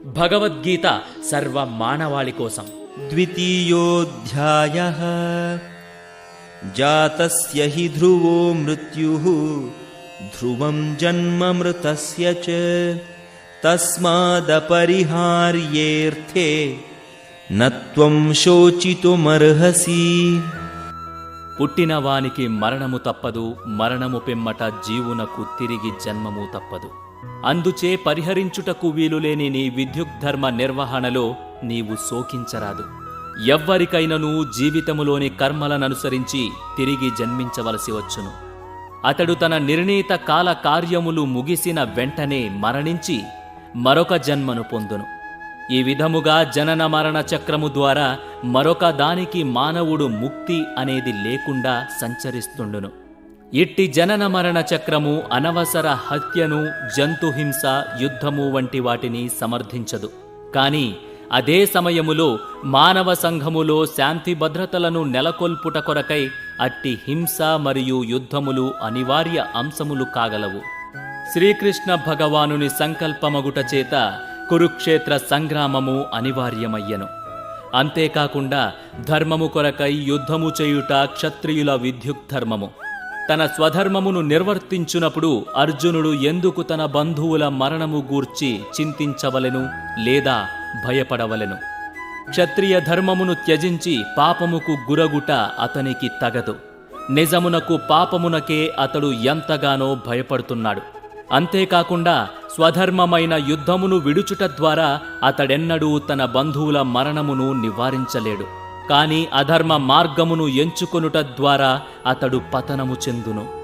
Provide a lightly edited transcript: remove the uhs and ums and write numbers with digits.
భగవద్గీత సర్వ మానవాళి కోసం. ద్వితీయోధ్యాయః జాతస్య హి ధ్రువో మృత్యుః ధ్రువం జన్మ మృతస్య చ తస్మాదపరిహార్యేర్థే నత్వం శోచితుమర్హసి. పుట్టినవానికి మరణము తప్పదు, మరణము పిమ్మట జీవునకు తిరిగి జన్మము తప్పదు. అందుచే పరిహరించుటకు వీలులేని నీ విద్యుద్ధర్మ నిర్వహణలో నీవు శోకించరాదు. ఎవ్వరికైనను జీవితములోని కర్మలననుసరించి తిరిగి జన్మించవలసి వచ్చును. అతడు తన నిర్ణీత కాల కార్యములు ముగిసిన వెంటనే మరణించి మరొక జన్మను పొందును. ఈ విధముగా జనన మరణ చక్రము ద్వారా మరొక దానికి మానవుడు ముక్తి అనేది లేకుండా సంచరిస్తుండును. ఇట్టి జనన మరణ చక్రము అనవసర హత్యను, జంతుహింస, యుద్ధము వంటి వాటిని సమర్థించదు. కాని అదే సమయములో మానవ సంఘములో శాంతి భద్రతలను నెలకొల్పుట కొరకై అట్టి హింస మరియు యుద్ధములు అనివార్య అంశములు కాగలవు. శ్రీకృష్ణ భగవానుని సంకల్పమగుట చేత కురుక్షేత్ర సంగ్రామము అనివార్యమయ్యను. అంతేకాకుండా ధర్మము కొరకై యుద్ధము చేయుట క్షత్రియుల విద్యుద్ధర్మము. తన స్వధర్మమును నిర్వర్తించునప్పుడు అర్జునుడు ఎందుకు తన బంధువుల మరణము గూర్చి చింతించవలెను లేదా భయపడవలెను? క్షత్రియ ధర్మమును త్యజించి పాపముకు గురగుట అతనికి తగదు. నిజమునకు పాపమునకే అతడు ఎంతగానో భయపడుతున్నాడు. అంతేకాకుండా స్వధర్మమైన యుద్ధమును విడుచుట ద్వారా అతడెన్నడూ తన బంధువుల మరణమును నివారించలేడు. కాని అధర్మ మార్గమును ఎంచుకొనుట ద్వారా అతడు పతనము చెందును.